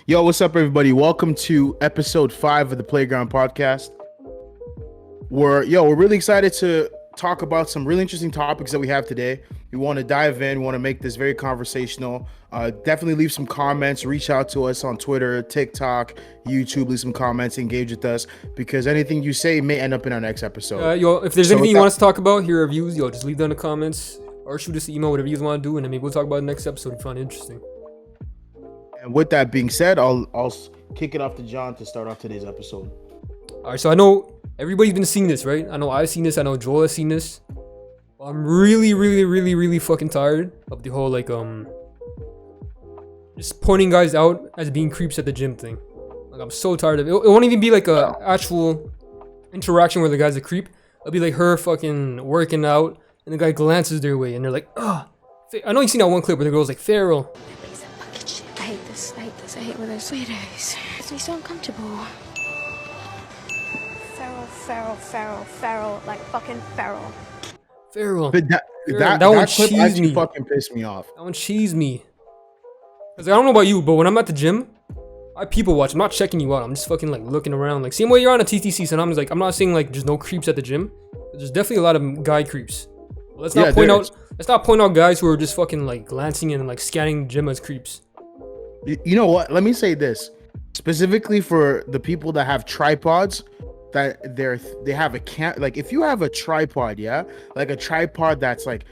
Yo, what's up, everybody? Welcome to episode 5 of the Playground Podcast. We're really excited to talk about some really interesting topics that we have today. We want to dive in, we want to make this very conversational. Definitely leave some comments, reach out to us on Twitter, TikTok, YouTube, leave some comments, engage with us, because anything you say may end up in our next episode. If there's anything you want us to talk about, hear reviews, just leave that in the comments or shoot us an email, whatever you want to do, and then maybe we'll talk about it next episode if you find it interesting. And with that being said, I'll kick it off to John to start off today's episode. All right, so I know everybody's been seeing this, right? I know I've seen this. I know Joel has seen this. I'm really fucking tired of the whole just pointing guys out as being creeps at the gym thing. Like, I'm so tired of it. It won't even be like a actual interaction where the guy's a creep. It'll be like her fucking working out, and the guy glances their way, and they're like, "Ah." I know you've seen that one clip where the girl's like, "Farrell." I hate this. I hate when there's Sweeties. It makes me so uncomfortable. Feral, like fucking feral. Farrell. But that one clip cheesed actually me. fucking pissed me off. That one cheesed me. Cause I don't know about you, but when I'm at the gym, I people watch. I'm not checking you out. I'm just fucking like looking around. Like, same way you're on a TTC. So I'm just like, I'm not saying like there's no creeps at the gym. There's definitely a lot of guy creeps. But let's not point out guys who are just fucking like glancing and like scanning the gym as creeps. You know what? Let me say this specifically for the people that have tripods. That they have like if you have a tripod, like a tripod that's like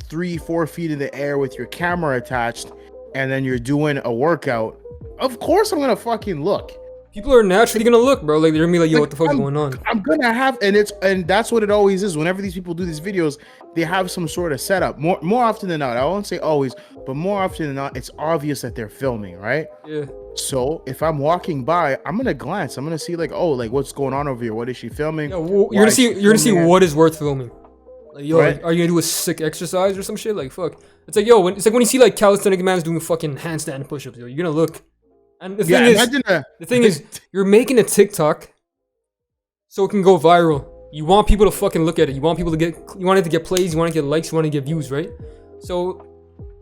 3-4 feet in the air with your camera attached, and then you're doing a workout, of course I'm gonna fucking look. People are naturally gonna look, bro. Like they're gonna be like, "Yo, what the fuck is going on?" I'm gonna have, and that's what it always is. Whenever these people do these videos, they have some sort of setup. More often than not, I won't say always, but more often than not, it's obvious that they're filming, right? Yeah. So if I'm walking by, I'm gonna glance. I'm gonna see like, oh, like what's going on over here? What is she filming? Yeah, you're gonna see what is worth filming. Like, yo, right? Are you gonna do a sick exercise or some shit? Like, fuck. It's like, yo, it's like when you see like calisthenic man's doing fucking handstand push-ups, yo, you're gonna look. And the thing is, you're making a TikTok so it can go viral. You want people to fucking look at it. You want it to get plays. You want to get likes. You want to get views, right? So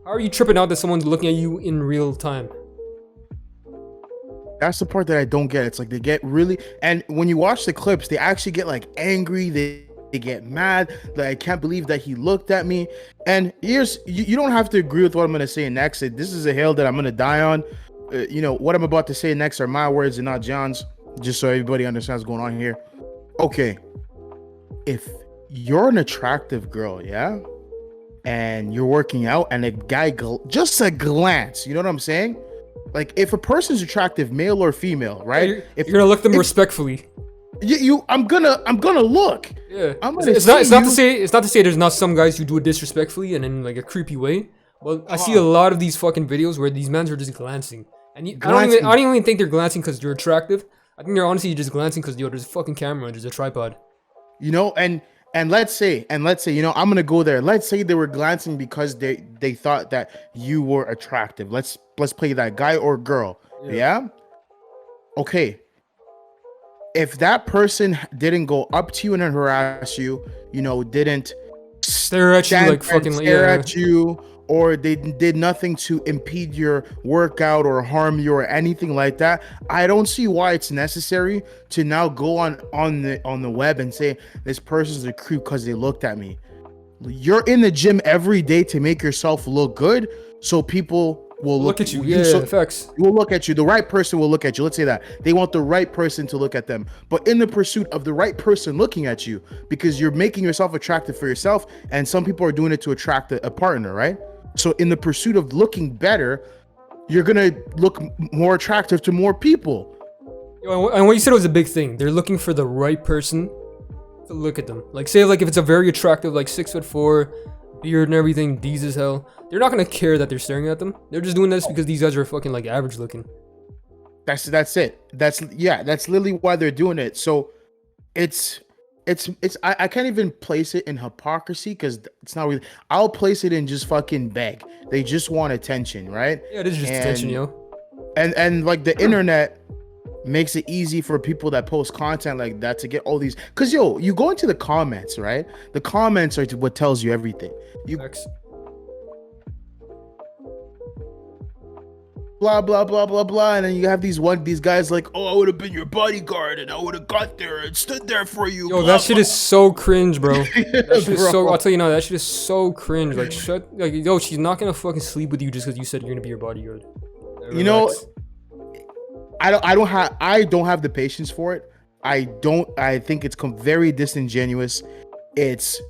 how are you tripping out that someone's looking at you in real time? That's the part that I don't get. It's like they get really, and when you watch the clips, they actually get like angry. They get mad. Like, I can't believe that he looked at me. And here's, you don't have to agree with what I'm gonna say next. This is a hill that I'm gonna die on. What I'm about to say next are my words and not John's, just so everybody understands what's going on here. Okay, if you're an attractive girl, and you're working out, and a guy just a glance, you know what I'm saying? Like, if a person's attractive, male or female, right? You're gonna look them respectfully. I'm gonna look. Yeah. It's not to say there's not some guys who do it disrespectfully and in like a creepy way. Well, I see a lot of these fucking videos where these men are just glancing. And I don't even think they're glancing because you're attractive. I think they're honestly just glancing because, yo, there's a fucking camera, there's a tripod. And let's say, I'm gonna go there. Let's say they were glancing because they thought that you were attractive. Let's play that, guy or girl. Yeah? Okay. If that person didn't go up to you and harass you, didn't stare at you like fucking stare at you, or they did nothing to impede your workout or harm you or anything like that, I don't see why it's necessary to now go on the web and say this person's a creep because they looked at me. You're in the gym every day to make yourself look good, so people will look at you. Facts. Will look at you. The right person will look at you. Let's say that they want the right person to look at them. But in the pursuit of the right person looking at you, because you're making yourself attractive for yourself, and some people are doing it to attract a partner, right? So in the pursuit of looking better, you're gonna look more attractive to more people. And what you said was a big thing. They're looking for the right person to look at them. Like, say, like if it's a very attractive, like 6'4", beard and everything, D's as hell, they're not gonna care that they're staring at them. They're just doing this because these guys are fucking like average looking. That's it. That's literally why they're doing it. So I can't even place it in hypocrisy because it's not really. I'll place it in just fucking beg. They just want attention, right? Yeah, it is just attention, yo. And like the internet makes it easy for people that post content like that to get all these. Cause you go into the comments, right? The comments are what tells you everything. blah blah blah blah blah, and then you have these guys like, oh, I would have been your bodyguard and I would have got there and stood there for you. Yo, blah, that shit blah. is so cringe, bro. That shit is Bro. so. I'll tell you now, that shit is so cringe. Like, yo, she's not gonna fucking sleep with you just because you said you're gonna be your bodyguard. You know, I don't have the patience for it. I think it's very disingenuous. It's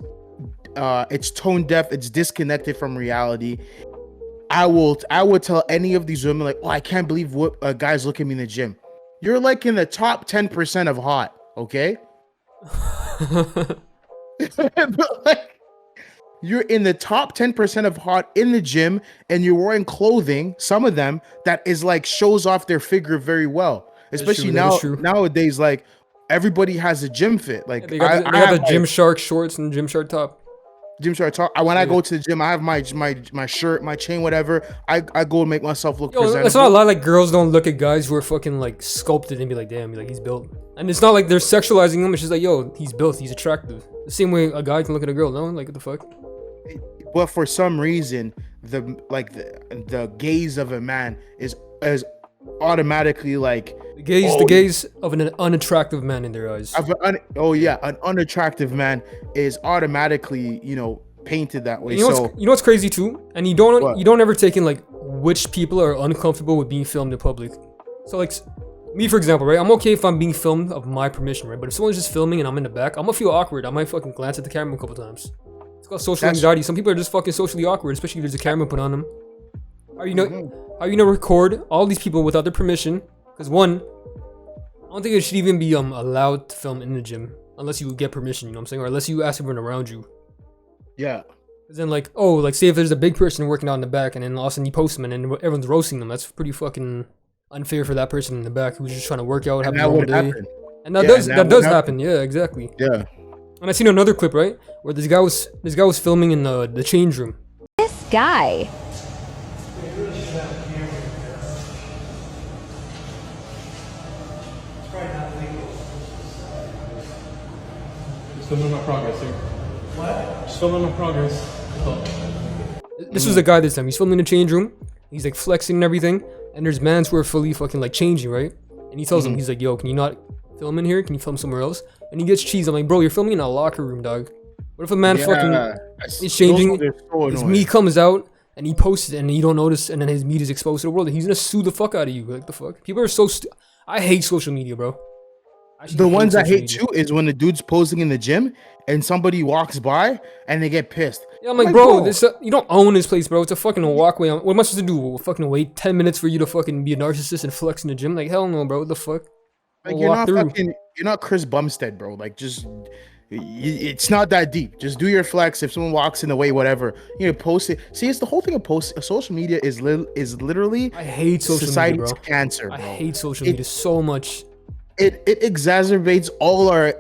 tone deaf. It's disconnected from reality. I would tell any of these women like, oh, I can't believe what guys look at me in the gym. You're like in the top 10% of hot, okay? But like, you're in the top 10% of hot in the gym, and you're wearing clothing, some of them, that is like shows off their figure very well. Especially nowadays, like everybody has a gym fit. Like they got the Gymshark shorts and Gymshark top. Gymshark top. When I go to the gym, I have my shirt, my chain, whatever. I go and make myself look presentable. That's not a lot. Like girls don't look at guys who are fucking like sculpted and be like, damn, like he's built. And it's not like they're sexualizing him. It's just like, yo, he's built, he's attractive. The same way a guy can look at a girl. No, like what the fuck. But for some reason, the gaze of a man is automatically like the gaze of an unattractive man in their eyes. An unattractive man is automatically, painted that way. You know what's crazy too? And you don't ever take in like which people are uncomfortable with being filmed in public. So like me, for example, right? I'm okay if I'm being filmed of my permission, right? But if someone's just filming and I'm in the back, I'm gonna feel awkward. I might fucking glance at the camera a couple times. It's called social anxiety. Some people are just fucking socially awkward, especially if there's a camera put on them. How you gonna record all these people without their permission? Because one, I don't think it should even be allowed to film in the gym unless you get permission. You know what I'm saying? Or unless you ask everyone around you. Yeah. Because then like, say if there's a big person working out in the back and then all of a sudden you post them and then everyone's roasting them. That's pretty fucking unfair for that person in the back who's just trying to work out, have a normal day. Happen. And that does happen. Yeah, exactly. Yeah. And I seen another clip, right, where this guy was filming in the change room. This guy. Just filming my progress here. What? Just filming my progress. This was the guy this time. He's filming the change room. He's like flexing and everything. And there's mans who are fully fucking like changing, right? And he tells him, he's like, yo, can you not film in here? Can you film somewhere else? And he gets cheese. I'm like, bro, you're filming in a locker room, dog. What if a man is changing, his meat comes out, and he posts it, and you don't notice, and then his meat is exposed to the world? He's gonna sue the fuck out of you. Like, the fuck? People are so I hate social media, bro. The ones I hate too is when the dude's posing in the gym, and somebody walks by, and they get pissed. Yeah, I'm like, bro, this you don't own this place, bro. It's a fucking walkway. What am I supposed to do? Fucking wait 10 minutes for you to fucking be a narcissist and flex in the gym? Like, hell no, bro. What the fuck? Like, you're not Chris Bumstead, bro. Like, just it's not that deep. Just do your flex. If someone walks in the way, whatever, post it. See, it's the whole thing of social media is literally. I hate social media, bro. Cancer, bro. I hate social media so much. It exacerbates all our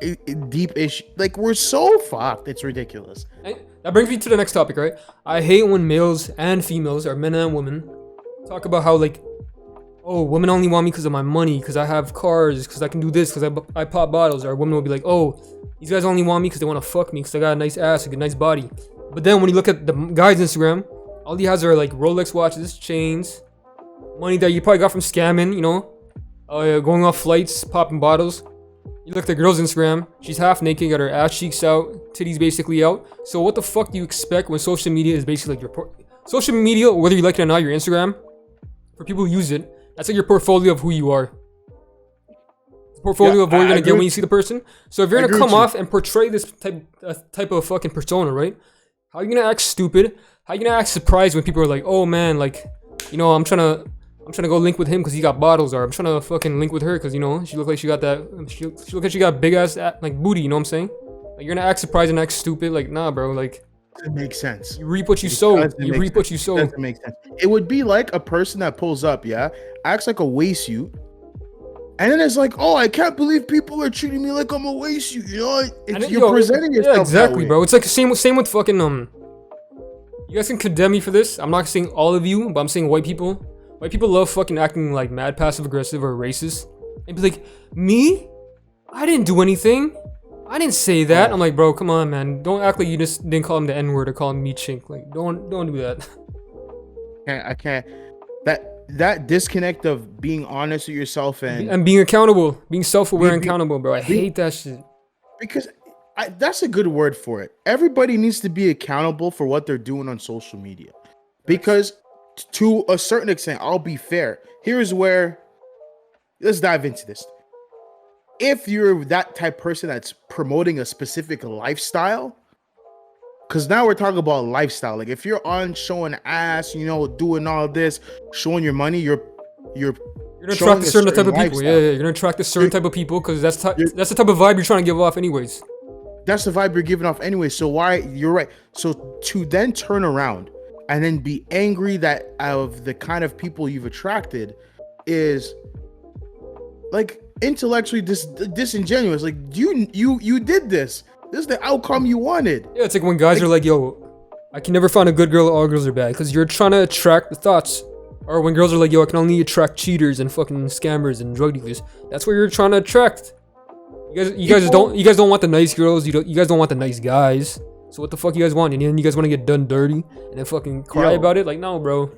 deep issue. Like, we're so fucked. It's ridiculous. That brings me to the next topic, right? I hate when males and females, or men and women, talk about how like, oh, women only want me because of my money, because I have cars, because I can do this, because I pop bottles. Or women will be like, oh, these guys only want me because they want to fuck me, because I got a nice ass, a nice body. But then when you look at the guy's Instagram, all he has are like Rolex watches, chains, money that you probably got from scamming, going off flights, popping bottles. You look at the girl's Instagram, she's half naked, got her ass cheeks out, titties basically out. So what the fuck do you expect when social media is basically like social media, whether you like it or not, your Instagram, for people who use it, that's like your portfolio of who you are. It's a portfolio of what you're gonna get when you see the person. So if you're gonna come off and portray this type of fucking persona, right? How are you gonna act stupid? How are you gonna act surprised when people are like, oh man, like, I'm trying to go link with him because he got bottles, or I'm trying to fucking link with her because she look like she got that. She look like she got big ass like booty. You know what I'm saying? Like, you're gonna act surprised and act stupid. Like, nah, bro. Like, it makes sense. You reap what you sow. You reap what you sow. Doesn't make sense. It would be like a person that pulls up, acts like a waste you, and then it's like, oh, I can't believe people are treating me like I'm a waste you. You're presenting yourself. Yeah, exactly, that way. Bro. It's like same with fucking You guys can condemn me for this. I'm not saying all of you, but I'm saying white people. White people love fucking acting like mad passive aggressive or racist. And be like, me? I didn't do anything. I didn't say that. I'm like, bro, come on, man. Don't act like you just didn't call him the N-word or call him meat chink. Like, don't do that. I can't. That that disconnect of being honest with yourself and being accountable, being self-aware and be, accountable, bro. I hate that shit. because that's a good word for it. Everybody needs to be accountable for what they're doing on social media, because to a certain extent, I'll be fair. Here's where, let's dive into this. If you're that type person that's promoting a specific lifestyle, because now we're talking about lifestyle. Like if you're on showing ass, doing all this, showing your money, you're gonna attract a certain type of people. lifestyle. Yeah, you're gonna attract a certain type of people because that's the type of vibe you're trying to give off, anyways. That's the vibe you're giving off anyway. So why, you're right. So to then turn around and then be angry that of the kind of people you've attracted is like intellectually disingenuous. Like you did this. This is the outcome you wanted. Yeah, it's like when guys are like, "Yo, I can never find a good girl. All girls are bad," because you're trying to attract the thoughts. Or when girls are like, "Yo, I can only attract cheaters and fucking scammers and drug dealers." That's what you're trying to attract. You guys don't want the nice girls. You guys don't want the nice guys. So what the fuck you guys want? And then you guys want to get done dirty and then fucking cry about it? Like, no, bro.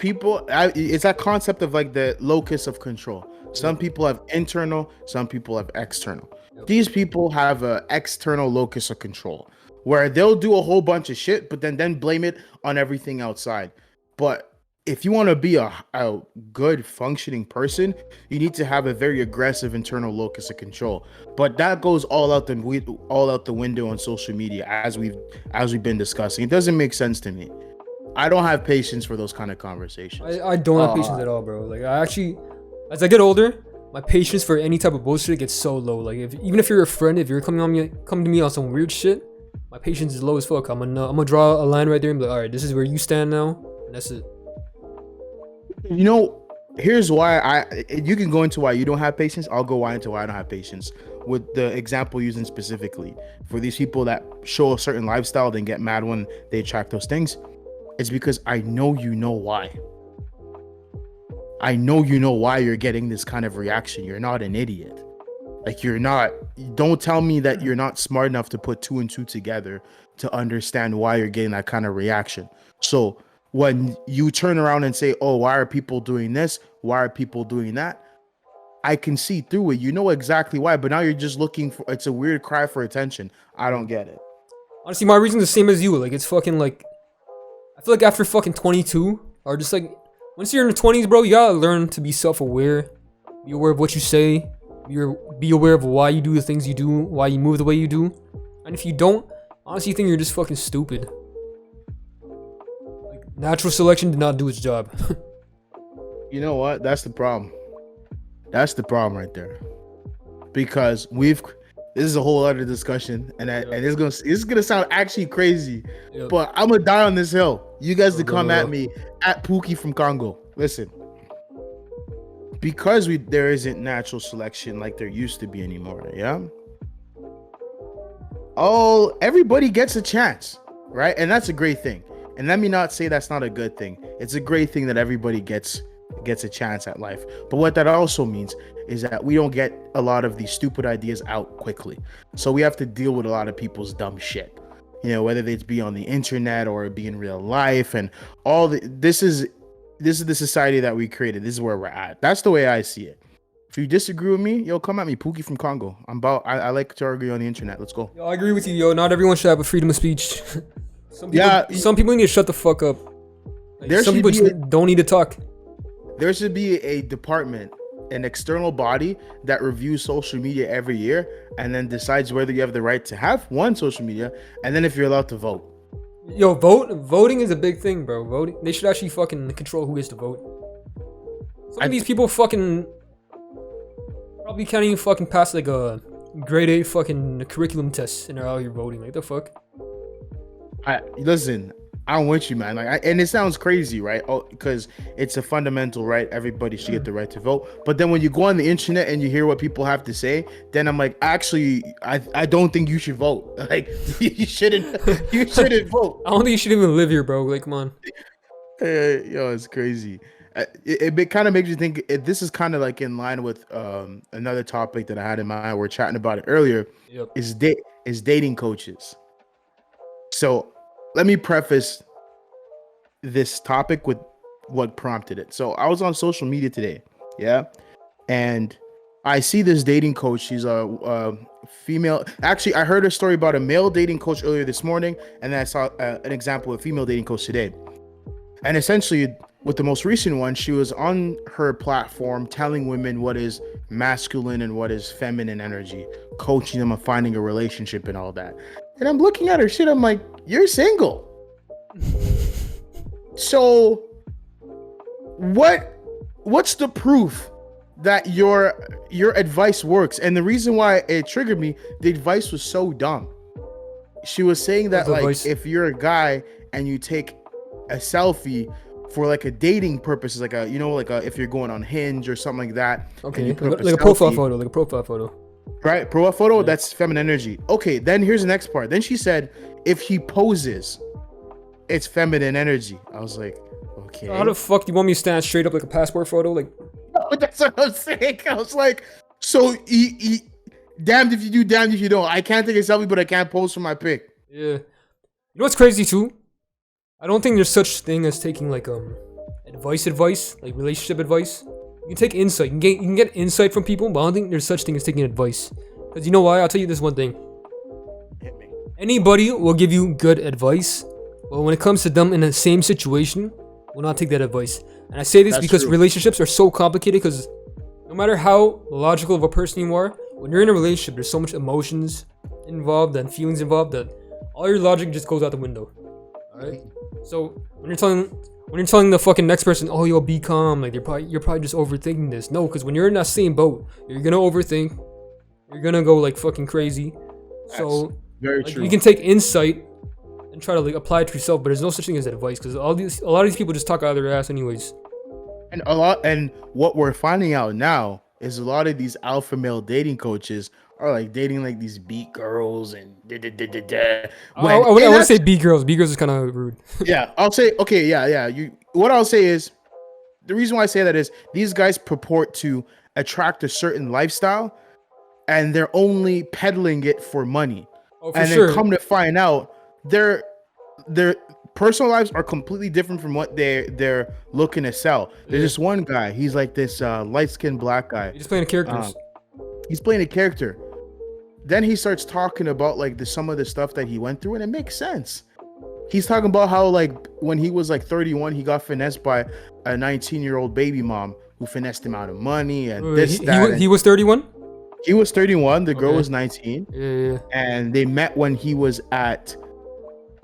It's that concept of like the locus of control. Some people have internal, some people have external. These people have a external locus of control where they'll do a whole bunch of shit, but then blame it on everything outside. But if you want to be a good functioning person, you need to have a very aggressive internal locus of control. But that goes all out the window on social media, as we've been discussing. It doesn't make sense to me. I don't have patience for those kind of conversations. I don't have patience at all, bro. Like, I actually, as I get older, my patience for any type of bullshit gets so low. Like, even if you're a friend, if you're coming to me on some weird shit, my patience is low as fuck. I'm gonna draw a line right there and be like, all right, this is where you stand now, and that's it. Here's why you can go into why you don't have patience. I'll go into why I don't have patience with the example using specifically for these people that show a certain lifestyle, then get mad when they attract those things. It's because I know why. I know why you're getting this kind of reaction. You're not an idiot. Like, don't tell me that you're not smart enough to put two and two together to understand why you're getting that kind of reaction. So when you turn around and say, oh, why are people doing this? Why are people doing that? I can see through it. You know exactly why, but now you're just looking for, it's a weird cry for attention. I don't get it. Honestly, my reason's the same as you. Like, it's fucking like, I feel like after fucking 22, or just like, once you're in the 20s, bro, you gotta learn to be self-aware. Be aware of what you say. Be aware of why you do the things you do, why you move the way you do. And if you don't, honestly, you think you're just fucking stupid. Like, natural selection did not do its job. You know what? That's the problem. That's the problem right there. Because this is a whole other discussion, and it's gonna sound actually crazy, but I'm gonna die on this hill. You guys to come at me at Pookie from Congo. Listen, because there isn't natural selection like there used to be anymore. Yeah. Everybody gets a chance, right? And that's a great thing. And let me not say that's not a good thing. It's a great thing that everybody gets a chance at life. But what that also means is that we don't get a lot of these stupid ideas out quickly. So we have to deal with a lot of people's dumb shit. Whether it's be on the internet or be in real life, and this is the society that we created. This is where we're at. That's the way I see it. If you disagree with me, come at me, Pookie from Congo. I like to argue on the internet. Let's go. Yo, I agree with you, yo. Not everyone should have a freedom of speech. Some people need to shut the fuck up. Like, some people don't need to talk. There should be a department, an external body that reviews social media every year and then decides whether you have the right to have one social media, and then if you're allowed to vote. Yo, voting is a big thing, bro. Voting, they should actually fucking control who gets to vote. Some of these people fucking probably can't even fucking pass like a grade 8 fucking curriculum test and they're out here voting. Like, the fuck? Listen, I'm with you, man. And it sounds crazy, right? Because it's a fundamental right. Everybody should get the right to vote. But then when you go on the internet and you hear what people have to say, then I'm like, actually, I don't think you should vote. Like, you shouldn't vote. I don't think you should even live here, bro. Like, come on. Yo, it's crazy. It kind of makes you think. This is kind of like in line with another topic that I had in mind. We were chatting about it earlier. Yep. Is dating coaches. So let me preface this topic with what prompted it. So I was on social media today, yeah, and I see this dating coach. She's a female. Actually, I heard a story about a male dating coach earlier this morning, and then I saw an example of a female dating coach today. And essentially, with the most recent one, she was on her platform telling women what is masculine and what is feminine energy, coaching them on finding a relationship and all that. And I'm looking at her shit. I'm like, you're single. So what's the proof that your advice works? And the reason why it triggered me, the advice was so dumb. She was saying that, like, if you're a guy and you take a selfie for like a dating purposes, like a, you know, like a, if you're going on Hinge or something like that, okay, like a profile photo, right? Profile photo, yeah. That's feminine energy. Okay, then here's the next part. Then she said, if he poses, it's feminine energy. I was like, okay. How the fuck do you want me to stand straight up like a passport photo? Like, no, that's what I was saying. I was like, so he damned if you do, damned if you don't. I can't take a selfie, but I can't pose for my pic. Yeah. You know what's crazy too? I don't think there's such thing as taking like advice, like relationship advice. You can take insight. You can get insight from people, but I don't think there's such thing as taking advice. Because you know why? I'll tell you this one thing. Hit me. Anybody will give you good advice, but when it comes to them in the same situation, will not take that advice. And I say this because relationships are so complicated, because no matter how logical of a person you are, when you're in a relationship, there's so much emotions involved and feelings involved that all your logic just goes out the window. Alright? So when you're telling the fucking next person, oh, yo, be calm, like you're probably just overthinking this. No, because when you're in that same boat, you're gonna overthink, you're gonna go like fucking crazy. So very true. You can take insight and try to like apply it to yourself, but there's no such thing as advice, because a lot of these people just talk out of their ass anyways. And what we're finding out now is a lot of these alpha male dating coaches are like dating like these beat girls and I wouldn't say beat girls. Beat girls is kind of rude. Yeah, I'll say, okay, yeah. What I'll say is, the reason why I say that is these guys purport to attract a certain lifestyle, and they're only peddling it for money. Oh, for and sure. Then come to find out, their personal lives are completely different from what they're looking to sell. There's this one guy. He's like this light-skinned black guy. He's just playing characters. He's playing a character. Then he starts talking about like some of the stuff that he went through, and it makes sense. He's talking about how like when he was like 31, he got finessed by a 19-year-old baby mom who finessed him out of money and He was 31? He was 31. The girl was 19. Yeah. And they met when he was at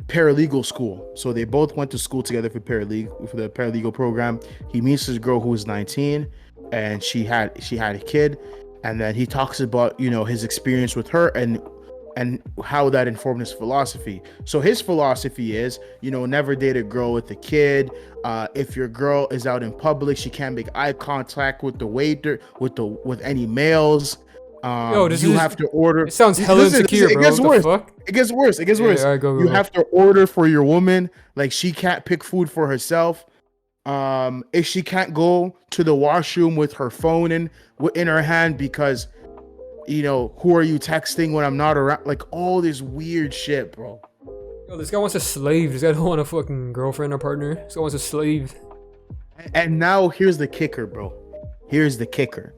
paralegal school. So they both went to school together for the paralegal program. He meets this girl who was 19, and she had a kid. And then he talks about, you know, his experience with her and how that informed his philosophy. So his philosophy is, you know, never date a girl with a kid. If your girl is out in public, she can't make eye contact with the waiter, with any males. Have to order. It sounds hella insecure, bro. It gets worse. Fuck? It gets worse. Right, go. You have to order for your woman. Like, she can't pick food for herself. If she can't go to the washroom with her phone in her hand because, you know, who are you texting when I'm not around? Like, all this weird shit, bro. Yo, this guy wants a slave. This guy don't want a fucking girlfriend or partner. This guy wants a slave. And now here's the kicker, bro. Here's the kicker.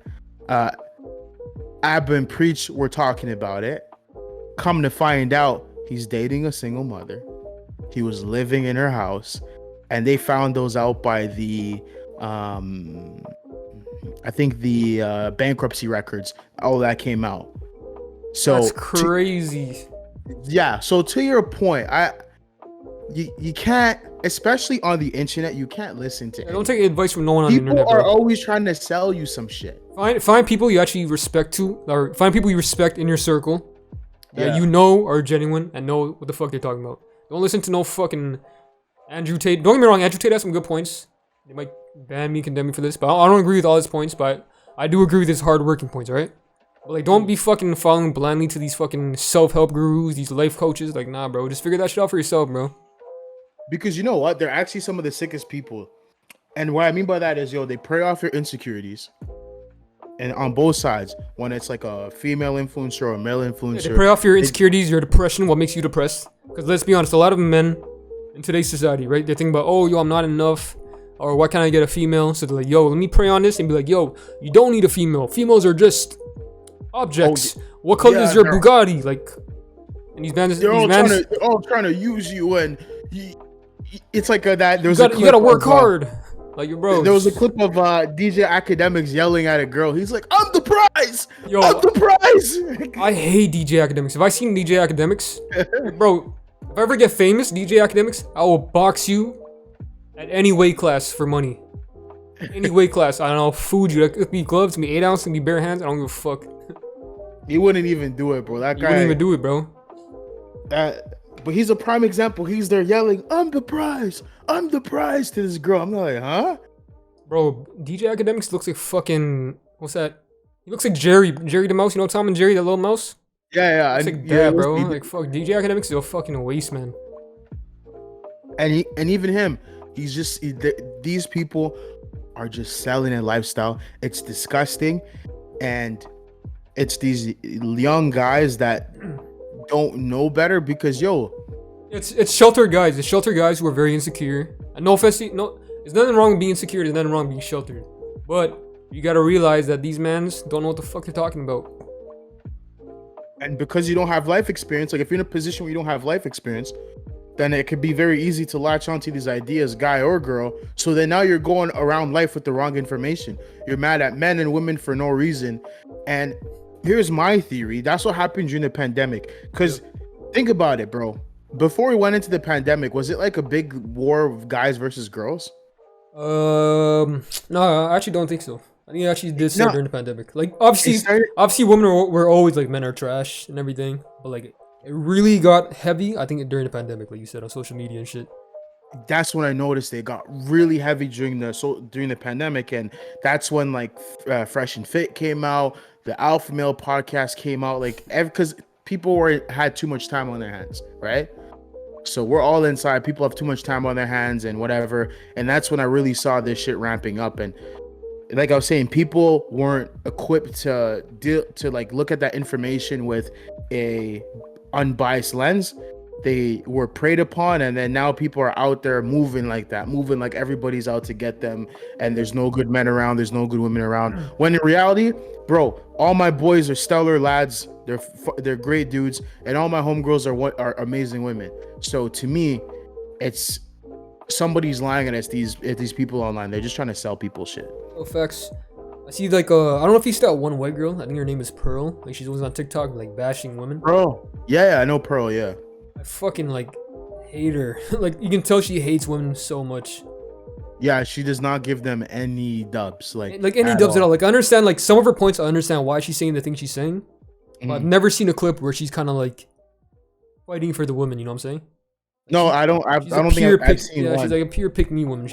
Abba and Preach were talking about it. Come to find out, he's dating a single mother. He was living in her house. And they found those out by the, I think the bankruptcy records. All that came out. So that's crazy. So to your point, you can't, especially on the internet, you can't listen to. Don't take advice from no one on the internet. People are always trying to sell you some shit. Find people you actually respect or find people you respect in your circle that you know are genuine and know what the fuck they're talking about. Don't listen to no fucking Andrew Tate. Don't get me wrong, Andrew Tate has some good points. They might ban me, condemn me for this, but I don't agree with all his points, but I do agree with his hard-working points, alright? But like, don't be fucking following blindly to these fucking self-help gurus, these life coaches. Like, nah, bro, just figure that shit out for yourself, bro. Because you know what? They're actually some of the sickest people. And what I mean by that is, they prey off your insecurities. And on both sides, when it's like a female influencer or a male influencer. They prey off your insecurities, your depression, what makes you depressed. Because let's be honest, a lot of men in today's society, right? They think about, oh, yo, I'm not enough. or why can't I get a female? So they're like, yo, let me pray on this and be like, yo, you don't need a female. Females are just objects. What color is your Bugatti? Like, and they're all trying to use you, and it's like that. You gotta work hard. Like, bro, there was a clip of DJ Academics yelling at a girl. He's like, "I'm the prize. Yo, I'm the prize." I hate DJ Academics. If I seen DJ Academics, bro, if I ever get famous, DJ Academics, I will box you at any weight class for money. Any weight class. I don't know, food you. It could be gloves, it could be 8 ounce, it could be bare hands. I don't give a fuck. He wouldn't even do it, bro. That guy wouldn't even do it, bro. But he's a prime example. He's there yelling, "I'm the prize. I'm the prize" to this girl. I'm like, huh? Bro, DJ Academics looks like fucking, what's that? He looks like Jerry the mouse. You know Tom and Jerry, that little mouse? Yeah. It's like that, bro. Like, fuck, DJ Academics is a fucking waste, man. And even him, he's just these people are just selling a lifestyle. It's disgusting, and it's these young guys that don't know better because it's sheltered guys. It's sheltered guys who are very insecure. And no offense, there's nothing wrong with being insecure. There's nothing wrong with being sheltered. But you gotta realize that these mans don't know what the fuck they're talking about. And because you don't have life experience, like if you're in a position where you don't have life experience, then it could be very easy to latch onto these ideas, guy or girl. So then now you're going around life with the wrong information. You're mad at men and women for no reason. And here's my theory. That's what happened during the pandemic. Because think about it, bro. Before we went into the pandemic, was it like a big war of guys versus girls? No, I actually don't think so. I think it actually did start during the pandemic. Like, obviously women were always like, men are trash and everything. But like, it really got heavy, I think, during the pandemic, like you said, on social media and shit. That's when I noticed it got really heavy during the pandemic, and that's when like Fresh and Fit came out, the Alpha Male podcast came out, like because people had too much time on their hands, right? So we're all inside. People have too much time on their hands and whatever, and that's when I really saw this shit ramping up. And like I was saying, people weren't equipped to like look at that information with a unbiased lens. They were preyed upon, and then now people are out there moving like everybody's out to get them, and there's no good men around, there's no good women around, when in reality, bro, all my boys are stellar lads, they're great dudes, and all my homegirls are amazing women. So to me, it's somebody's lying, and it's these people online. They're just trying to sell people shit. Oh, facts. I see, like, I don't know if you see that one white girl. I think her name is Pearl. Like, she's always on TikTok, like, bashing women. Pearl. Yeah, I know Pearl, yeah. I fucking, like, hate her. Like, you can tell she hates women so much. Yeah, she does not give them any dubs. Like any dubs at all. Like, I understand, like, some of her points, I understand why she's saying the things she's saying. But I've never seen a clip where she's kind of, like, fighting for the woman, you know what I'm saying? No, I don't think I've seen one. She's like a pure pick-me woman.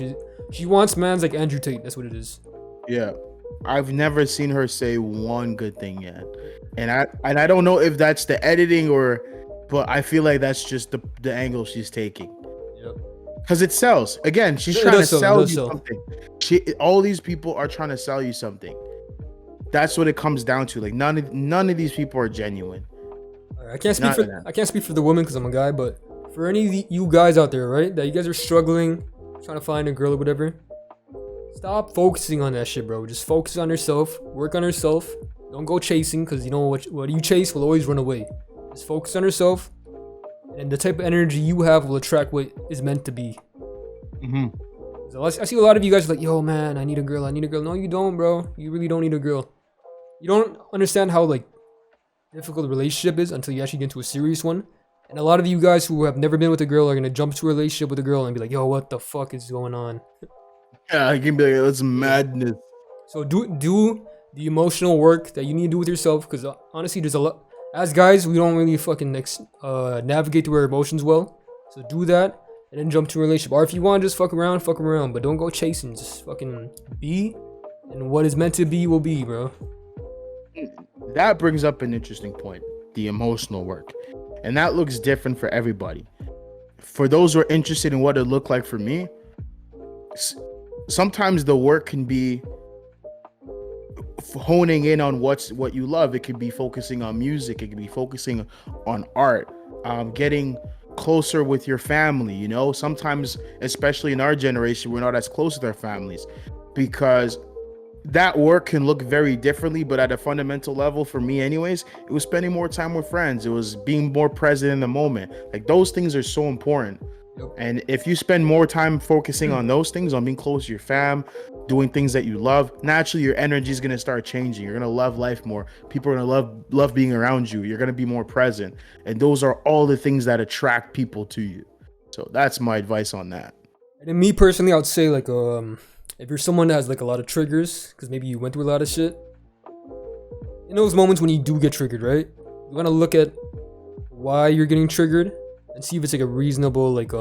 She wants mans like Andrew Tate. That's what it is. Yeah. I've never seen her say one good thing yet. And I don't know if that's the editing but I feel like that's just the angle she's taking. Yep. Because it sells. Again, she's trying to sell you something. All these people are trying to sell you something. That's what it comes down to. Like none of these people are genuine. I can't speak for the women because I'm a guy, but for any of you guys out there, right, that you guys are struggling, trying to find a girl or whatever, stop focusing on that shit, bro. Just focus on yourself, work on yourself. Don't go chasing, because you know what you chase will always run away. Just focus on yourself, and the type of energy you have will attract what is meant to be. So I see a lot of you guys like, yo, man, I need a girl. No, you don't, bro. You really don't need a girl. You don't understand how, like, difficult a relationship is until you actually get into a serious one. And a lot of you guys who have never been with a girl are going to jump to a relationship with a girl and be like, yo, what the fuck is going on? Yeah, I can be like, it's madness. So do the emotional work that you need to do with yourself, because honestly, there's a lot. As guys, we don't really fucking navigate through our emotions well. So do that and then jump to a relationship. Or if you want to just fuck around, but don't go chasing. Just fucking be, and what is meant to be will be, bro. That brings up an interesting point, the emotional work. And that looks different for everybody. For those who are interested in what it looked like for me, sometimes the work can be honing in on what you love. It could be focusing on music. It could be focusing on art, getting closer with your family. You know, sometimes, especially in our generation, we're not as close with our families because that work can look very differently, but at a fundamental level, for me anyways, it was spending more time with friends. It was being more present in the moment. Like those things are so important. Yep. And if you spend more time focusing on those things, on being close to your fam, doing things that you love, naturally your energy is gonna start changing. You're gonna love life more. People are gonna love being around you. You're gonna be more present. And those are all the things that attract people to you. So that's my advice on that. And then me personally, I would say like if you're someone that has like a lot of triggers, because maybe you went through a lot of shit, in those moments when you do get triggered, right? You want to look at why you're getting triggered and see if it's like a reasonable like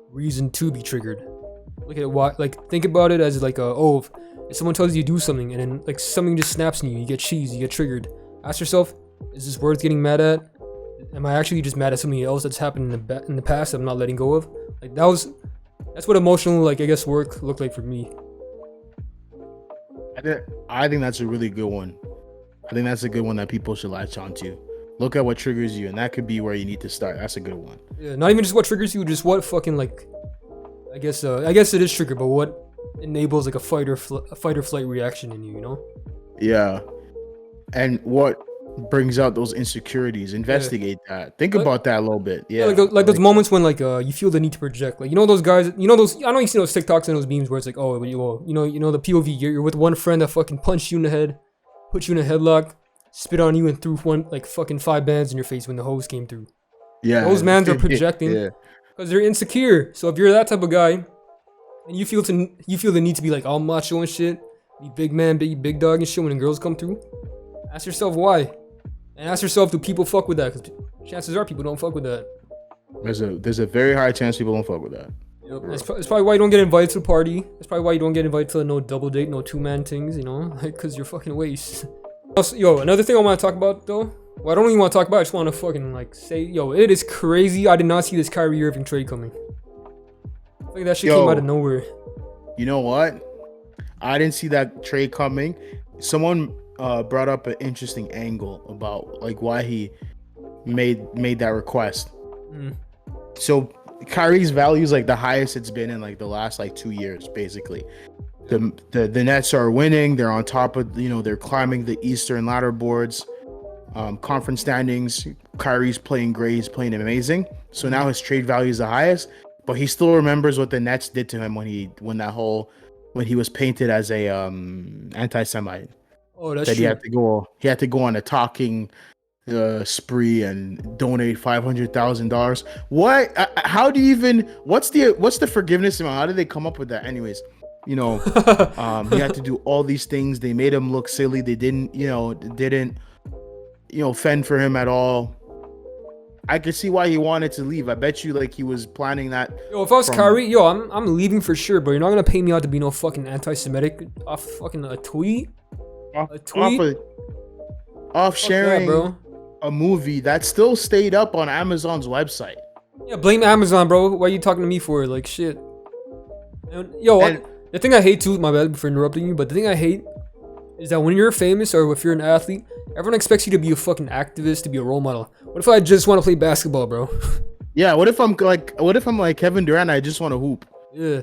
reason to be triggered. Look at why, like think about it as like if someone tells you to do something and then like something just snaps in you, you get cheesed, you get triggered. Ask yourself, is this worth getting mad at? Am I actually just mad at something else that's happened in the past that I'm not letting go of? Like that's what emotional, like, I guess, work looked like for me. I think that's a really good one. I think that's a good one that people should latch onto. Look at what triggers you, and that could be where you need to start. That's a good one. Yeah, not even just what triggers you, just what fucking like, I guess it is trigger, but what enables like a fight or flight reaction in you, you know? Yeah, and what brings out those insecurities? Investigate that. Think about that a little bit. Yeah, like those moments when like you feel the need to project, like, you know, those guys, you know, those, I know you see those TikToks and those memes where it's like, oh, you know the POV, you're with one friend that fucking punched you in the head, put you in a headlock, spit on you, and threw like fucking 5 bands in your face when the hose came through. Yeah, those mans are projecting because they're insecure. So if you're that type of guy and you feel the need to be like all macho and shit, be big man, big dog and shit when the girls come through, ask yourself why. And ask yourself, do people fuck with that? Because chances are people don't fuck with that. There's a very high chance people don't fuck with that. Yep. It's probably why you don't get invited to the party. That's probably why you don't get invited to no double date, no 2-man things, you know? Like, because you're fucking waste. Also, yo, another thing I want to talk about, though. Well, I don't even want to talk about it. I just want to fucking, like, say, yo, it is crazy. I did not see this Kyrie Irving trade coming. I think that shit came out of nowhere. You know what? I didn't see that trade coming. Someone brought up an interesting angle about like why he made that request. So Kyrie's value is like the highest it's been in like the last like 2 years, basically. The Nets are winning. They're on top of, you know, they're climbing the Eastern ladder boards, conference standings. Kyrie's playing great. He's playing amazing. So now his trade value is the highest, but he still remembers what the Nets did to him when he was painted as a anti-Semite. Oh, that's that true. He had to go on a talking spree and donate $500,000. What? How do you even? What's the forgiveness amount? How did they come up with that? Anyways, you know, he had to do all these things. They made him look silly. They didn't fend for him at all. I could see why he wanted to leave. I bet you like he was planning that. Yo, if I was Kyrie, I'm leaving for sure. But you're not gonna pay me out to be no fucking anti-Semitic off fucking a tweet. Off sharing a movie that still stayed up on Amazon's website. Yeah, blame Amazon, bro. Why are you talking to me for? Like, shit. And, the thing I hate too, my bad for interrupting you, but the thing I hate is that when you're famous or if you're an athlete, everyone expects you to be a fucking activist, to be a role model. What if I just want to play basketball, bro? Yeah, what if I'm like Kevin Durant, I just want to hoop? Yeah,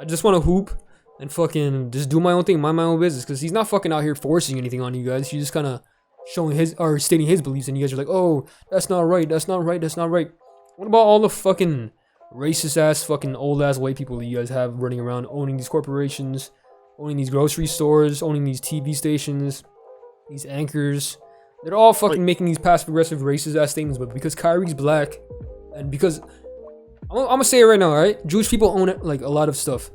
I just want to hoop and fucking just do my own thing, mind my own business, because he's not fucking out here forcing anything on you guys. He's just kind of showing his or stating his beliefs, and you guys are like, oh, that's not right, that's not right, that's not right. What about all the fucking racist ass fucking old ass white people that you guys have running around owning these corporations, owning these grocery stores, owning these TV stations, these anchors? They're all fucking making these passive aggressive racist ass statements, but because Kyrie's black, and because I'm gonna say it right now, alright? Jewish people own it, like a lot of stuff.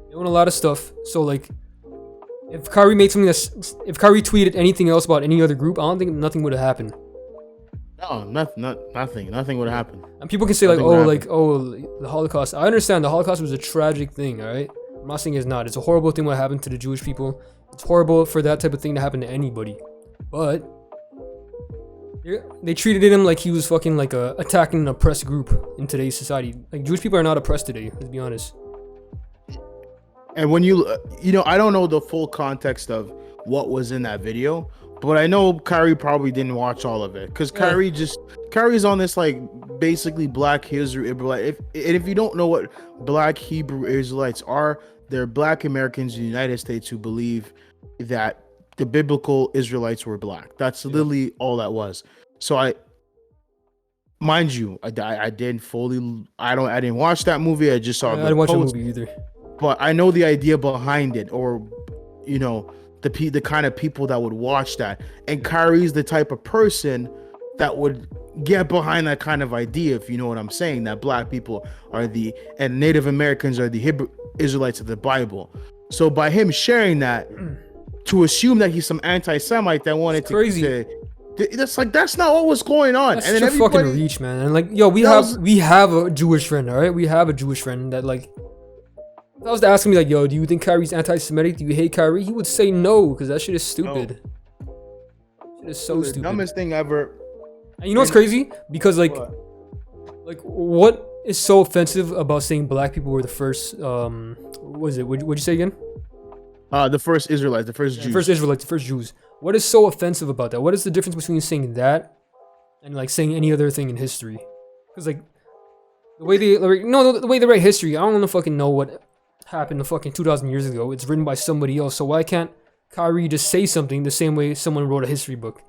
They own a lot of stuff. So like, if Kyrie made something if Kyrie tweeted anything else about any other group, I don't think nothing would have happened. No, nothing would have happened. And people can say the Holocaust. I understand the Holocaust was a tragic thing, alright? I'm not saying it's not. It's a horrible thing what happened to the Jewish people. It's horrible for that type of thing to happen to anybody. But they treated him like he was fucking like attacking an oppressed group in today's society. Like, Jewish people are not oppressed today, let's be honest. And when I don't know the full context of what was in that video, but I know Kyrie probably didn't watch all of it because Kyrie's on this like basically Black Hebrew Israelite. If you don't know what Black Hebrew Israelites are, they're Black Americans in the United States who believe that the biblical Israelites were black. That's literally all that was. So mind you, I didn't watch that movie. I just saw. I didn't watch the movie either. But I know the idea behind it, or the kind of people that would watch that. And Kyrie's the type of person that would get behind that kind of idea, if you know what I'm saying, that black people and Native Americans are the Hebrew Israelites of the Bible. So by him sharing that, to assume that he's some anti-Semite that wanted that's not what was going on. That's and then fucking reach, man. And like, yo, we have a Jewish friend, all right? We have a Jewish friend that like, if I was to ask me like, yo, do you think Kyrie's anti-Semitic? Do you hate Kyrie? He would say no, because that shit is stupid. It is so stupid. Dumbest thing ever. And you know what's crazy? Because like what is so offensive about saying black people were the first? What was it? What'd you say again? The first Israelites, the first Jews. The first Israelites, the first Jews. What is so offensive about that? What is the difference between saying that and like saying any other thing in history? Because like the way the way they write history, I don't want to fucking know what happened fucking 2,000 years ago. It's written by somebody else. So why can't Kyrie just say something the same way someone wrote a history book?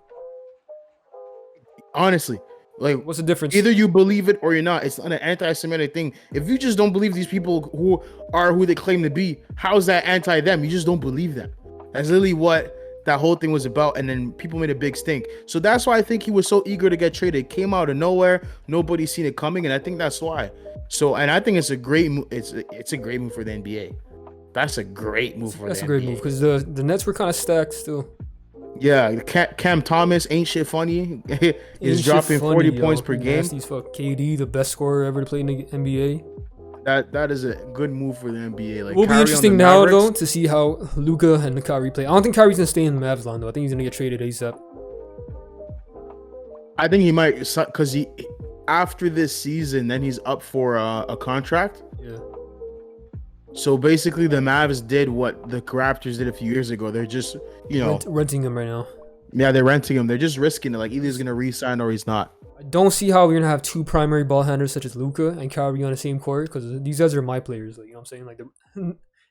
Honestly, like, what's the difference? Either you believe it or you're not. It's not an anti-Semitic thing. If you just don't believe these people who are who they claim to be, how's that anti them? You just don't believe them. That's literally what that whole thing was about. And then people made a big stink. So that's why I think he was so eager to get traded. It came out of nowhere. Nobody's seen it coming, and I think that's why. So, and I think it's a great move. It's a great move for the NBA. That's a great move for the NBA. That's a great move because the Nets were kind of stacked still. Yeah, Cam Thomas ain't shit funny. He's dropping 40 points per game. Nasty's fuck. KD, the best scorer ever to play in the NBA. That is a good move for the NBA. Like, will be interesting now though to see how Luka and Kyrie play. I don't think Kyrie's gonna stay in the Mavs line though. I think he's gonna get traded ASAP. I think he might, because after this season, then he's up for a contract. Yeah. So basically, the Mavs did what the Raptors did a few years ago. They're just, renting him right now. Yeah, they're renting him. They're just risking it. Like, either he's gonna re-sign or he's not. I don't see how we're gonna have two primary ball handlers such as Luka and Kyrie on the same court, because these guys are my players. Like, you know what I'm saying? Like,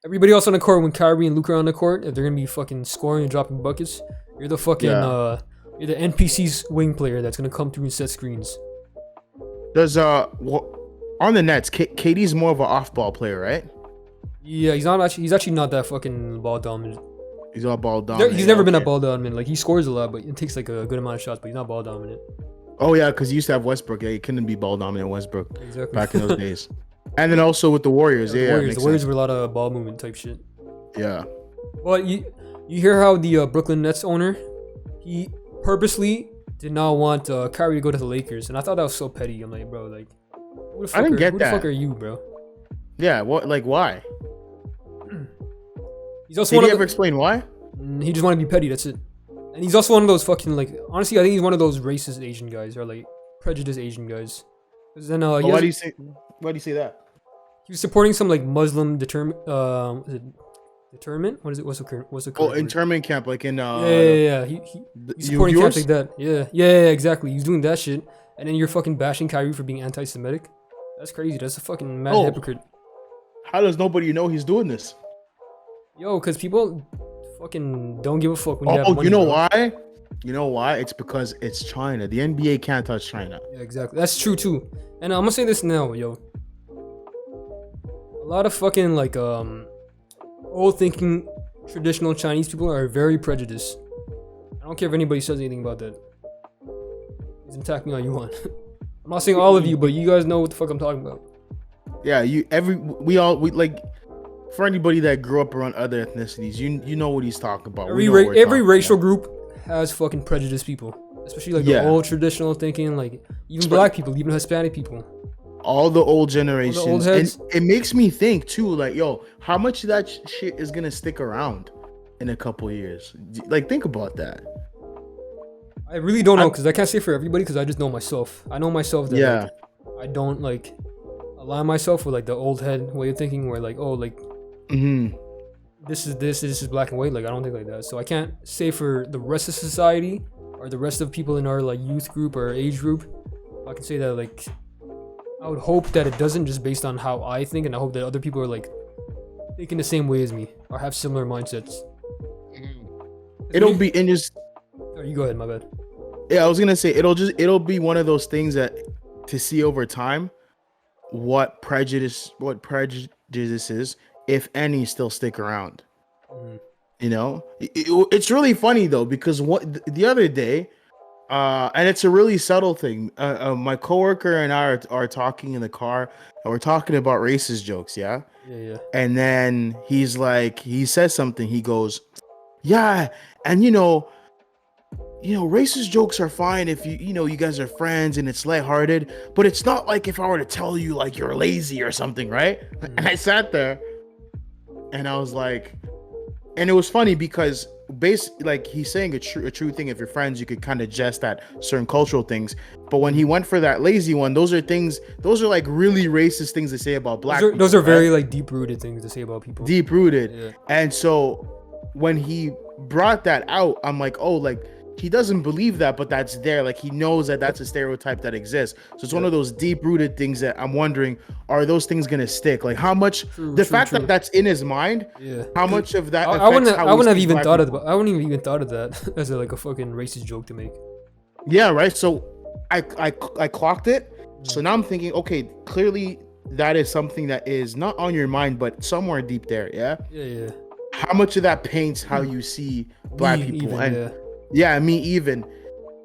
everybody else on the court, when Kyrie and Luka are on the court, if they're gonna be fucking scoring and dropping buckets, you're the fucking you're the NPC's wing player that's gonna come through and set screens. Does on the Nets, KD's more of an off-ball player, right? Yeah, he's actually not that fucking ball dominant. He's not ball dominant. He's never been a ball dominant. Like, he scores a lot, but it takes like a good amount of shots, but he's not ball dominant. Oh yeah, because he used to have Westbrook. Yeah, he couldn't be ball dominant Westbrook back in those days. And then also with the Warriors, the Warriors were a lot of ball movement type shit. Yeah. Well, you hear how the Brooklyn Nets owner, he purposely did not want Kyrie to go to the Lakers, and I thought that was so petty. I'm like, bro, like, who the fuck are you, bro? Yeah, what? Like, why? He's also Did he ever explain why? He just wanted to be petty. That's it. And he's also one of those fucking, like, honestly, I think he's one of those racist Asian guys, or like prejudiced Asian guys. Because then why do you say that? He was supporting some like Muslim determinant. What is it? What's the current internment camp, like in yeah. He's supporting camps like that. Yeah, exactly. He's doing that shit, and then you're fucking bashing Kyrie for being anti-Semitic. That's crazy. That's a fucking mad hypocrite. How does nobody know he's doing this? Yo, because people fucking don't give a fuck when you have money. You know why? You know why? It's because it's China. The NBA can't touch China. Yeah, exactly. That's true too. And I'm gonna say this now, yo. A lot of fucking like old thinking traditional Chinese people are very prejudiced. I don't care if anybody says anything about that. You can attack me all you want. I'm not saying all of you, but you guys know what the fuck I'm talking about. Yeah, we like, for anybody that grew up around other ethnicities, you know what he's talking about. Every racial group has fucking prejudiced people, especially like the old traditional thinking, like even black people, even Hispanic people. All the old generations. All the old heads. And it makes me think too, like, yo, how much of that shit is gonna stick around in a couple years? Like, think about that. I really don't know, because I can't say for everybody, because I just know myself. I know myself that like, I don't like align myself with like the old head way of thinking, where like, oh, like this is black and white. Like I don't think like that. So I can't say for the rest of society or the rest of people in our like youth group or age group. I can say that like I would hope that it doesn't, just based on how I think, and I hope that other people are like thinking the same way as me or have similar mindsets. It'll be in just. Oh, you go ahead. My bad. Yeah, I was gonna say it'll be one of those things that to see over time what prejudices, if any, still stick around. You know, it's really funny though, because what the other day, and it's a really subtle thing. My coworker and I are talking in the car, and we're talking about racist jokes. Yeah. Yeah. And then he's like, he says something. He goes, "Yeah, and you know, racist jokes are fine if you guys are friends and it's lighthearted, but it's not like if I were to tell you like you're lazy or something, right?" And I sat there, and I was like, and it was funny because basically, like, he's saying a true thing. If you're friends, you could kind of jest at certain cultural things. But when he went for that lazy one, those are like really racist things to say about black people. Those are very like deep rooted things to say about people. Deep rooted. Yeah. And so when he brought that out, I'm like, oh, like he doesn't believe that, but that's there. Like he knows that that's a stereotype that exists. So it's one of those deep rooted things that I'm wondering, are those things gonna stick? Like how much that that's in his mind, how much of that I wouldn't have even thought of that as like a fucking racist joke to make. Yeah, right. So I clocked it. So now I'm thinking, okay, clearly that is something that is not on your mind, but somewhere deep there. Yeah. How much of that paints how you see black people? Even, and yeah, me even.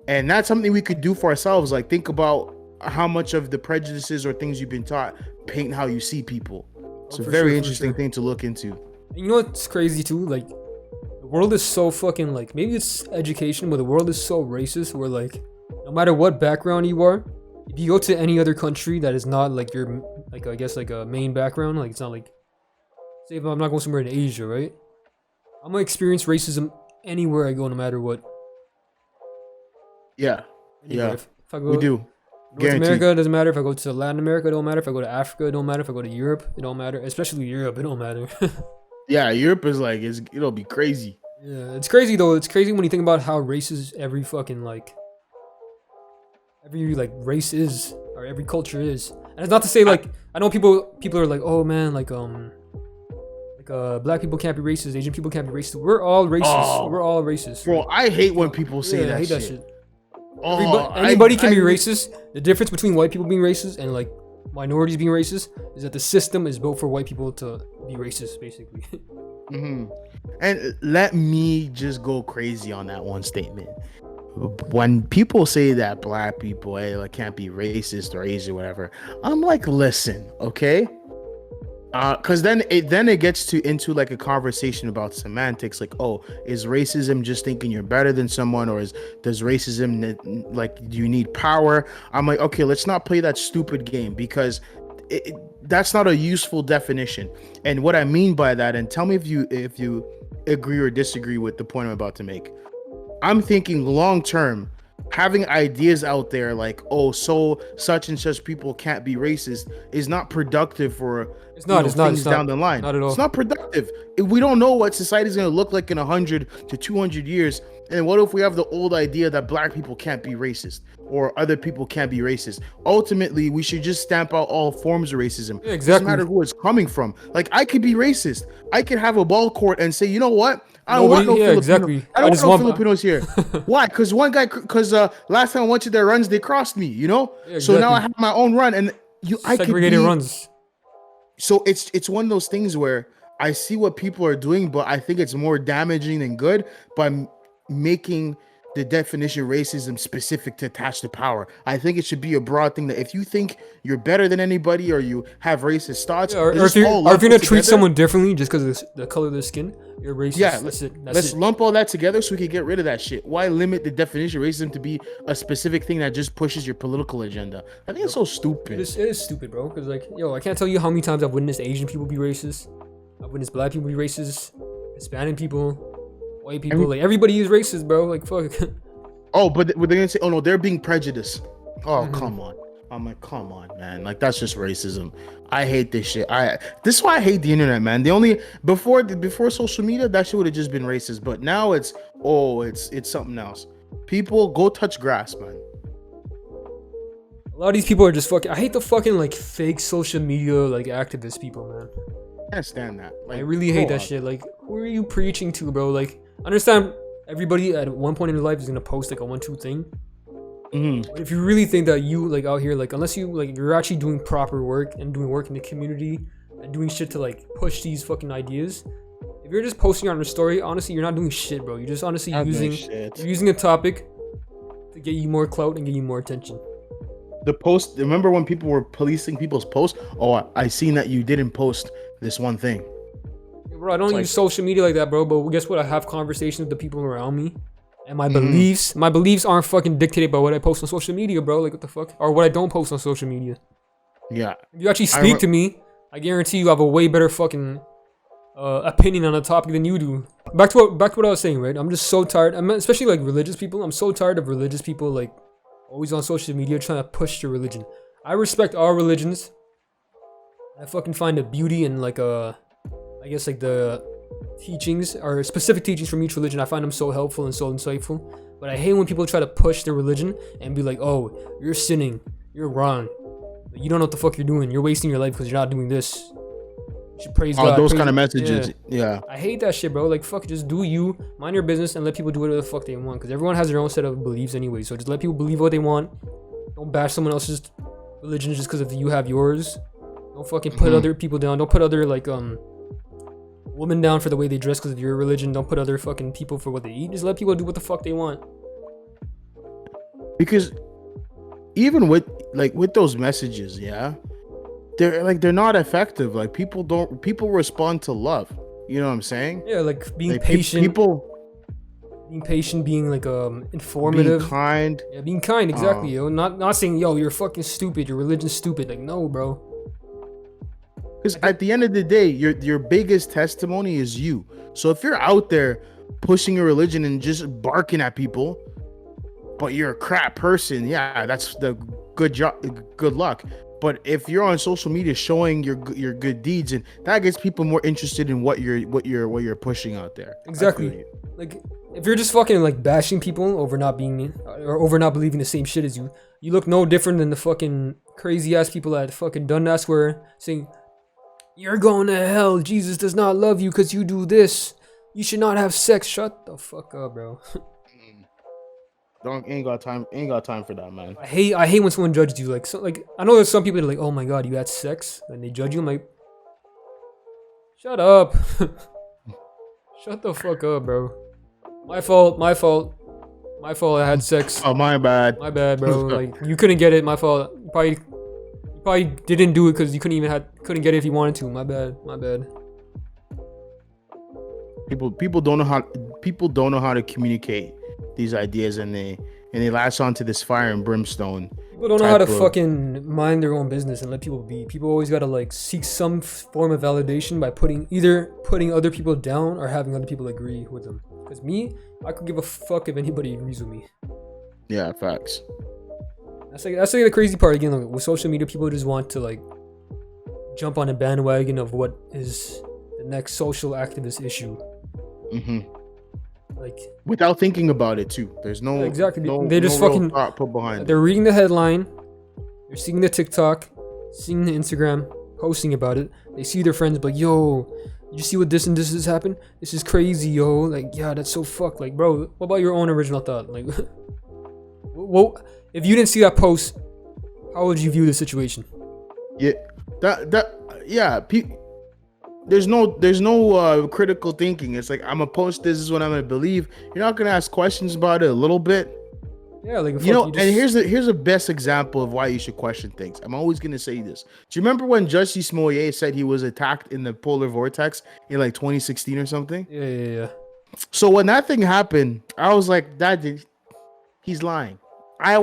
And that's something we could do for ourselves. Like think about how much of the prejudices or things you've been taught paint how you see people. It's a very interesting thing to look into. You know what's crazy too? Like the world is so fucking, like, maybe it's education, but the world is so racist where like no matter what background you are, if you go to any other country that is not like your, like, I guess like a main background, like it's not like, say if I'm not going somewhere in Asia, right? I'm gonna experience racism anywhere I go, no matter what. Yeah. Anywhere. Yeah. If I go we do. North America, it doesn't matter. If I go to Latin America, it don't matter. If I go to Africa, it don't matter. If I go to Europe, it don't matter. Especially Europe, it don't matter. Yeah, Europe is like, it'll be crazy. Yeah, it's crazy though. It's crazy when you think about how racist every fucking every race is, or every culture is. And it's not to say like, I know people are like, oh man, black people can't be racist, Asian people can't be racist. We're all racist. Oh, we're all racist. Bro, I hate when people say that, I hate shit. that shit. Oh, anybody can be racist. The difference between white people being racist and like minorities being racist is that the system is built for white people to be racist, basically. And let me just go crazy on that one statement. When people say that black people can't be racist or Asian, whatever, I'm like, listen, okay? Because then it gets into like a conversation about semantics, like, oh, is racism just thinking you're better than someone, or does racism like, do you need power? I'm like, okay, let's not play that stupid game, because that's not a useful definition. And what I mean by that, and tell me if you agree or disagree with the point I'm about to make. I'm thinking long term, having ideas out there like, oh, so such and such people can't be racist is not productive for things down the line. Not at all. It's not productive. We don't know what society is going to look like in 100 to 200 years. And what if we have the old idea that black people can't be racist or other people can't be racist? Ultimately, we should just stamp out all forms of racism. Yeah, exactly. It doesn't matter who it's coming from. Like, I could be racist. I could have a ball court and say, you know what? I don't want no Filipino. Exactly. I don't want no Filipinos here. Why? Because last time I went to their runs, they crossed me, you know? Yeah, exactly. So now I have my own run, and segregated runs. So it's one of those things where I see what people are doing, but I think it's more damaging than good by making the definition racism specific to attach to power. I think it should be a broad thing that if you think you're better than anybody or you have racist thoughts, or if you're gonna treat someone differently just because of the color of their skin, you're racist. Yeah, let's lump all that together so we can get rid of that shit. Why limit the definition of racism to be a specific thing that just pushes your political agenda? I think it's so stupid. It is stupid, bro. Because like, I can't tell you how many times I've witnessed Asian people be racist. I've witnessed black people be racist, Hispanic people, white people. Like, everybody is racist, bro. Like, fuck. Oh, but they're gonna say, oh no, they're being prejudiced. Oh, come on. I'm like, come on, man. Like that's just racism. I hate this shit. This is why I hate the internet, man. The only before social media, that shit would have just been racist. But now it's something else. People go touch grass, man. A lot of these people are just fucking. I hate the fucking like fake social media like activist people, man. I can't stand that. Like, I really hate that shit. Like, who are you preaching to, bro? Like, I understand everybody at one point in their life is gonna post like a 1-2 thing. But if you really think that you like out here, like unless you like you're actually doing proper work and doing work in the community and doing shit to like push these fucking ideas, if you're just posting on your story, honestly, you're not doing shit, bro. You're just honestly using a topic to get you more clout and get you more attention. The post. Remember when people were policing people's posts? Oh, I seen that you didn't post this one thing. Bro, I don't use social media like that, bro. But guess what? I have conversations with the people around me. And my beliefs aren't fucking dictated by what I post on social media, bro. Like, what the fuck? Or what I don't post on social media. Yeah. If you actually speak to me, I guarantee you have a way better fucking opinion on a topic than you do. Back to what I was saying, right? I'm just so tired. Especially like religious people. I'm so tired of religious people like always on social media trying to push their religion. I respect all religions. I fucking find a beauty in like I guess like the teachings or specific teachings from each religion. I find them so helpful and so insightful. But I hate when people try to push their religion and be like, oh, you're sinning, you're wrong, you don't know what the fuck you're doing, you're wasting your life because you're not doing this, you should praise God. Those kind of messages. Yeah. I hate that shit, bro. Like, fuck, just do you, mind your business, and let people do whatever the fuck they want, because everyone has their own set of beliefs anyway. So just let people believe what they want. Don't bash someone else's religion just because you have yours. Don't fucking put other people down. Don't put other like women down for the way they dress because of your religion. Don't put other fucking people for what they eat. Just let people do what the fuck they want. Because even with those messages, yeah, they're not effective. Like people respond to love. You know what I'm saying? Yeah, like being patient. Being patient, being like informative, being kind. Yeah, being kind, exactly. Yo, not saying yo you're fucking stupid, your religion's stupid. Like, no, bro. Because at the end of the day, your biggest testimony is you. So if you're out there pushing your religion and just barking at people, but you're a crap person, yeah, that's the good job, good luck. But if you're on social media showing your good deeds, and that gets people more interested in what you're pushing out there. Exactly. Like if you're just fucking like bashing people over not being or over not believing the same shit as you, you look no different than the fucking crazy ass people at fucking Dundas Square saying, you're going to hell. Jesus does not love you because you do this. You should not have sex. Shut the fuck up, bro. Ain't got time for that, man. I hate when someone judges you. Like, I know there's some people that are like, oh my god, you had sex, and they judge you. I'm like, shut up. Shut the fuck up, bro. My fault. I had sex. Oh, my bad. My bad, bro. Like, you couldn't get it. My fault. You probably didn't do it because you couldn't get it if you wanted to. My bad. People don't know how to communicate these ideas, and they latch onto this fire and brimstone. People don't know how to fucking mind their own business and let people be. People always gotta like seek some form of validation by either putting other people down or having other people agree with them. Because me, I could give a fuck if anybody agrees with me. Yeah, facts. That's like the crazy part again. Like, with social media, people just want to like jump on a bandwagon of what is the next social activist issue. Like without thinking about it too. There's no exactly. No, they just no fucking thought put behind. They're reading the headline. They're seeing the TikTok, seeing the Instagram, posting about it. They see their friends, like, yo, you see what this and this has happened? This is crazy, yo. Like, yeah, that's so fucked. Like, bro, what about your own original thought? Like, well, if you didn't see that post, how would you view the situation? Yeah, there's no critical thinking. It's like, I'm gonna post this is what I'm gonna believe. You're not gonna ask questions about it a little bit. Yeah, like, and here's the best example of why you should question things. I'm always gonna say this. Do you remember when Jussie Smollett said he was attacked in the polar vortex in like 2016 or something? Yeah. So when that thing happened, I was like, he's lying. I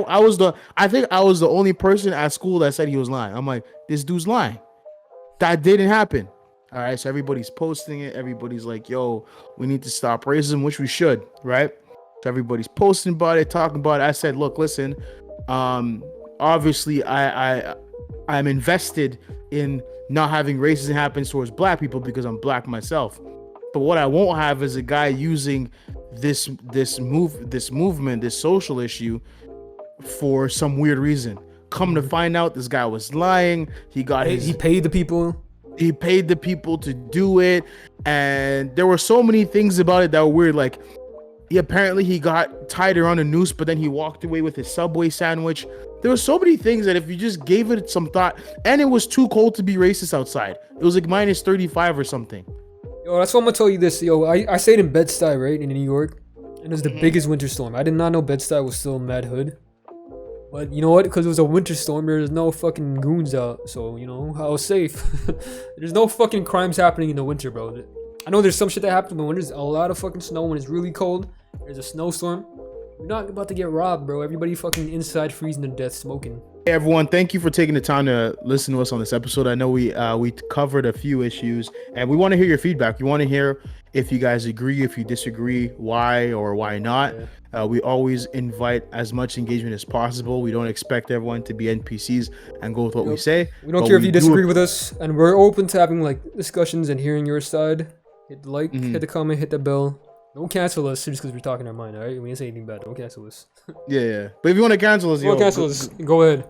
think I was the only person at school that said he was lying. I'm like, this dude's lying. That didn't happen. All right, so everybody's posting it. Everybody's like, yo, we need to stop racism, which we should, right? So everybody's posting about it, talking about it. I said, look, listen, obviously I'm invested in not having racism happen towards black people because I'm black myself. But what I won't have is a guy using this movement, this social issue, for some weird reason. Come to find out, this guy was lying. He paid the people. He paid the people to do it, and there were so many things about it that were weird. Like, he got tied around a noose, but then he walked away with his Subway sandwich. There were so many things that if you just gave it some thought, and it was too cold to be racist outside. It was like minus 35 or something. Yo, that's what I'm gonna tell you this. Yo, I stayed in Bed-Stuy, right, in New York, and it was the biggest winter storm. I did not know Bed-Stuy was still mad hood. But you know what? Because it was a winter storm, there's no fucking goons out. So, you know, I was safe. There's no fucking crimes happening in the winter, bro. I know there's some shit that happens when there's a lot of fucking snow, when it's really cold. There's a snowstorm. You're not about to get robbed, bro. Everybody fucking inside freezing to death smoking. Hey everyone, thank you for taking the time to listen to us on this episode. I know we covered a few issues, and we want to hear your feedback. We want to hear if you guys agree, if you disagree, why or why not. We always invite as much engagement as possible. We don't expect everyone to be NPCs and go with what we say. We don't care if you disagree with us, and we're open to having like discussions and hearing your side. Hit the like, hit the comment, hit the bell. Don't cancel us just because we're talking our mind, alright? We didn't say anything bad. Don't cancel us. Yeah. But if you want to cancel us, Go ahead.